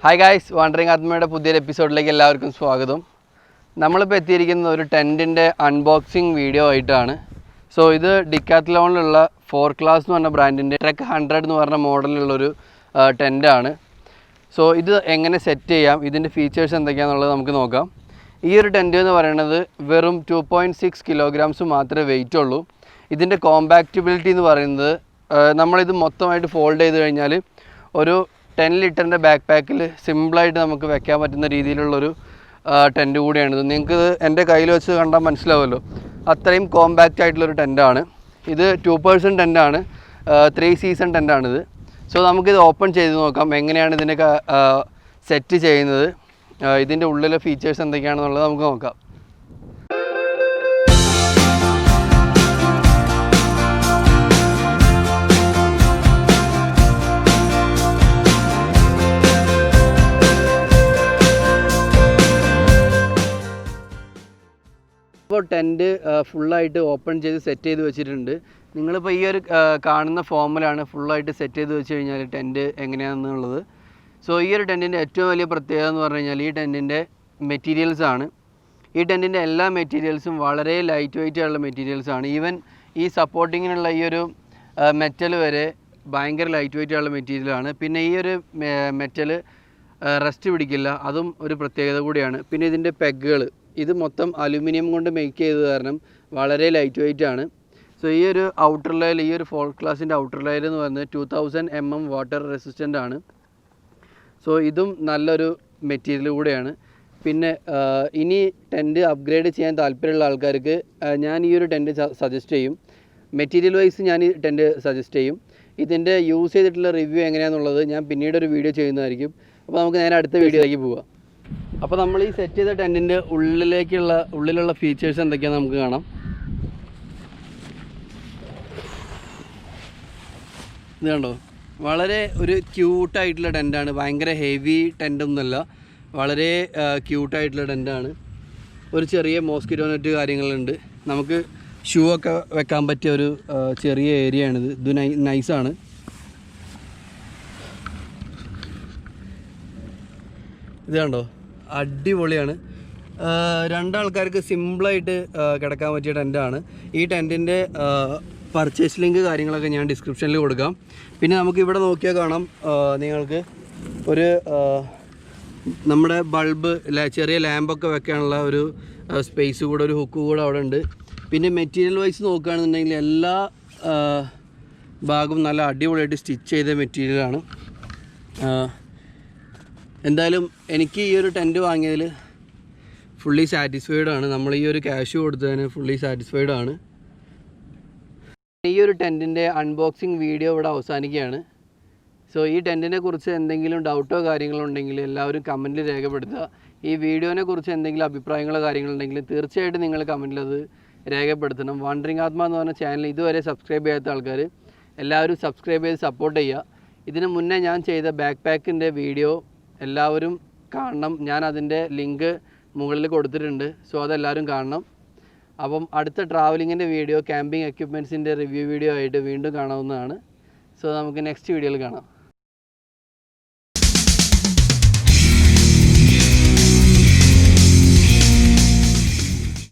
Hi guys, wandering ആത്മയുടെ പുതിയൊരു എപ്പിസോഡിലേക്ക് എല്ലാവർക്കും സ്വാഗതം. നമ്മളിപ്പോൾ എത്തിയിരിക്കുന്നത് ഒരു ടെൻറ്റിൻ്റെ അൺബോക്സിങ് വീഡിയോ ആയിട്ടാണ്. സോ ഇത് ഡിക്കാത്ലോണിലുള്ള ഫോർക്ലാസ് എന്ന് പറഞ്ഞ ബ്രാൻഡിൻ്റെ ട്രെക്ക് 100 എന്ന് പറഞ്ഞ മോഡലിലുള്ളൊരു ടെൻറ്റാണ്. സോ ഇത് എങ്ങനെ സെറ്റ് ചെയ്യാം, ഇതിൻ്റെ ഫീച്ചേഴ്സ് എന്തൊക്കെയാണെന്നുള്ളത് നമുക്ക് നോക്കാം. ഈ ഒരു ടെൻറ്റ് എന്ന് പറയുന്നത് വെറും 2.6 കിലോഗ്രാംസ് മാത്രമേ വെയിറ്റ് ഉള്ളൂ. ഇതിൻ്റെ കോമ്പാക്റ്റബിലിറ്റി എന്ന് പറയുന്നത് നമ്മളിത് മൊത്തമായിട്ട് ഫോൾഡ് ചെയ്ത് കഴിഞ്ഞാൽ ഒരു 10 ലിറ്ററിൻ്റെ ബാക്ക് പാക്കിൽ സിമ്പിളായിട്ട് നമുക്ക് വെക്കാൻ പറ്റുന്ന രീതിയിലുള്ളൊരു ടെൻറ്റ് കൂടിയാണിത്. നിങ്ങൾക്ക് എൻ്റെ കയ്യിൽ വെച്ച് കണ്ടാൽ മനസ്സിലാവുമല്ലോ, അത്രയും കോമ്പാക്റ്റ് ആയിട്ടുള്ളൊരു ടെൻറ്റാണ് ഇത്. 2% ടെൻറ്റാണ്, 3 സീസൺ ടെൻറ്റാണിത്. സോ നമുക്കിത് ഓപ്പൺ ചെയ്ത് നോക്കാം എങ്ങനെയാണ് ഇതിനെ സെറ്റ് ചെയ്യുന്നത്, ഇതിൻ്റെ ഉള്ളിലെ ഫീച്ചേഴ്സ് എന്തൊക്കെയാണെന്നുള്ളത് നമുക്ക് നോക്കാം. ഇപ്പോൾ ടെൻറ്റ് ഫുള്ളായിട്ട് ഓപ്പൺ ചെയ്ത് സെറ്റ് ചെയ്ത് വെച്ചിട്ടുണ്ട്. നിങ്ങളിപ്പോൾ ഈ ഒരു കാണുന്ന ഫോമിലാണ് ഫുള്ളായിട്ട് സെറ്റ് ചെയ്ത് വെച്ച് കഴിഞ്ഞാൽ ടെൻറ്റ് എങ്ങനെയാണെന്നുള്ളത്. സോ ഈ ഒരു ടെൻറ്റിൻ്റെ ഏറ്റവും വലിയ പ്രത്യേകത എന്ന് പറഞ്ഞു കഴിഞ്ഞാൽ ഈ ടെൻറ്റിൻ്റെ മെറ്റീരിയൽസാണ്. ഈ ടെൻറ്റിൻ്റെ എല്ലാ മെറ്റീരിയൽസും വളരെ ലൈറ്റ് വെയിറ്റ് ആയിട്ടുള്ള മെറ്റീരിയൽസാണ്. ഈവൻ ഈ സപ്പോർട്ടിങ്ങിനുള്ള ഈ ഒരു മെറ്റൽ വരെ ഭയങ്കര ലൈറ്റ് വെയിറ്റ് ആയിട്ടുള്ള മെറ്റീരിയലാണ്. പിന്നെ ഈ ഒരു മെറ്റൽ റസ്റ്റ് പിടിക്കില്ല, അതും ഒരു പ്രത്യേകത കൂടിയാണ്. പിന്നെ ഇതിൻ്റെ പെഗുകൾ, ഇത് മൊത്തം അലുമിനിയം കൊണ്ട് മേക്ക് ചെയ്തത് കാരണം വളരെ ലൈറ്റ് വെയിറ്റ് ആണ്. സോ ഈ ഒരു ഔട്ടർ ലെയർ, ഈ ഒരു ഫോർക്ലാസിൻ്റെ ഔട്ടർ ലെയർ എന്ന് പറയുന്നത് 2000 mm വാട്ടർ റെസിസ്റ്റൻ്റ് ആണ്. സോ ഇതും നല്ലൊരു മെറ്റീരിയൽ കൂടെയാണ്. പിന്നെ ഇനി ടെൻറ്റ് അപ്ഗ്രേഡ് ചെയ്യാൻ താല്പര്യമുള്ള ആൾക്കാർക്ക് ഞാൻ ഈ ഒരു ടെൻറ്റ് സജസ്റ്റ് ചെയ്യും. മെറ്റീരിയൽ വൈസ് ഞാൻ ഈ ടെൻറ്റ് സജസ്റ്റ് ചെയ്യും. ഇതിൻ്റെ യൂസ് ചെയ്തിട്ടുള്ള റിവ്യൂ എങ്ങനെയാണെന്നുള്ളത് ഞാൻ പിന്നീടൊരു വീഡിയോ ചെയ്യുന്നതായിരിക്കും. അപ്പോൾ നമുക്ക് നേരെ അടുത്ത വീഡിയോയിലേക്ക് പോവാം. അപ്പോൾ നമ്മൾ ഈ സെറ്റ് ചെയ്ത ടെൻറ്റിൻ്റെ ഉള്ളിലുള്ള ഫീച്ചേഴ്സ് എന്തൊക്കെയാണെന്ന് നമുക്ക് കാണാം. ഇത് കണ്ടോ, വളരെ ഒരു ക്യൂട്ടായിട്ടുള്ള ടെൻറ്റാണ്. ഭയങ്കര ഹെവി ടെൻറ്റൊന്നുമല്ല, വളരെ ക്യൂട്ടായിട്ടുള്ള ടെൻറ്റാണ്. ഒരു ചെറിയ മോസ്കിറ്റോ നെറ്റ് കാര്യങ്ങളുണ്ട്. നമുക്ക് ഷൂ ഒക്കെ വെക്കാൻ പറ്റിയ ഒരു ചെറിയ ഏരിയ ആണിത്. ഇത് നൈസാണ്. ഇത് കണ്ടോ, അടിപൊളിയാണ്. രണ്ടാൾക്കാർക്ക് സിമ്പിളായിട്ട് കിടക്കാൻ പറ്റിയ ടെൻറ്റാണ്. ഈ ടെൻറ്റിൻ്റെ പർച്ചേസ് ലിങ്ക് കാര്യങ്ങളൊക്കെ ഞാൻ ഡിസ്ക്രിപ്ഷനിൽ കൊടുക്കാം. പിന്നെ നമുക്ക് ഇവിടെ നോക്കിയാൽ കാണാം, നിങ്ങൾക്ക് ഒരു നമ്മുടെ ബൾബ്, ചെറിയ ലാമ്പൊക്കെ വെക്കാനുള്ള ഒരു സ്പേസ് കൂടെ, ഒരു ഹുക്ക് കൂടെ അവിടെ ഉണ്ട്. പിന്നെ മെറ്റീരിയൽ വൈസ് നോക്കുകയാണെന്നുണ്ടെങ്കിൽ എല്ലാ ഭാഗവും നല്ല അടിപൊളിയായിട്ട് സ്റ്റിച്ച് ചെയ്ത മെറ്റീരിയലാണ്. എന്തായാലും എനിക്ക് ഈ ഒരു ടെൻറ്റ് വാങ്ങിയതിൽ ഫുള്ളി സാറ്റിസ്ഫൈഡ് ആണ്. നമ്മൾ ഈ ഒരു ക്യാഷ് കൊടുത്തതിന് ഫുള്ളി സാറ്റിസ്ഫൈഡ് ആണ്. ഈ ഒരു ടെൻറ്റിൻ്റെ അൺബോക്സിങ് വീഡിയോ ഇവിടെ അവസാനിക്കുകയാണ്. സോ ഈ ടെൻറ്റിനെ കുറിച്ച് എന്തെങ്കിലും ഡൗട്ടോ കാര്യങ്ങളോ ഉണ്ടെങ്കിൽ എല്ലാവരും കമൻറ്റിൽ രേഖപ്പെടുത്തുക. ഈ വീഡിയോനെ കുറിച്ച് എന്തെങ്കിലും അഭിപ്രായങ്ങളോ കാര്യങ്ങളുണ്ടെങ്കിൽ തീർച്ചയായിട്ടും നിങ്ങൾ കമൻറ്റിൽ അത് രേഖപ്പെടുത്തണം. വാണ്ടറിങ് ആത്മ എന്ന് പറഞ്ഞ ചാനൽ ഇതുവരെ സബ്സ്ക്രൈബ് ചെയ്യാത്ത ആൾക്കാർ എല്ലാവരും സബ്സ്ക്രൈബ് ചെയ്ത് സപ്പോർട്ട് ചെയ്യുക. ഇതിന് മുന്നേ ഞാൻ ചെയ്ത ബാക്ക് പാക്കിൻ്റെ വീഡിയോ എല്ലാവരും കാണണം. ഞാൻ അതിൻ്റെ ലിങ്ക് മുകളിൽ കൊടുത്തിട്ടുണ്ട്. സോ അതെല്ലാവരും കാണണം. അപ്പം അടുത്ത ട്രാവലിങ്ങിൻ്റെ വീഡിയോ, ക്യാമ്പിംഗ് എക്യുപ്മെൻറ്റ്സിൻ്റെ റിവ്യൂ വീഡിയോ ആയിട്ട് വീണ്ടും കാണാവുന്നതാണ്. സോ നമുക്ക് നെക്സ്റ്റ് വീഡിയോയിൽ കാണാം.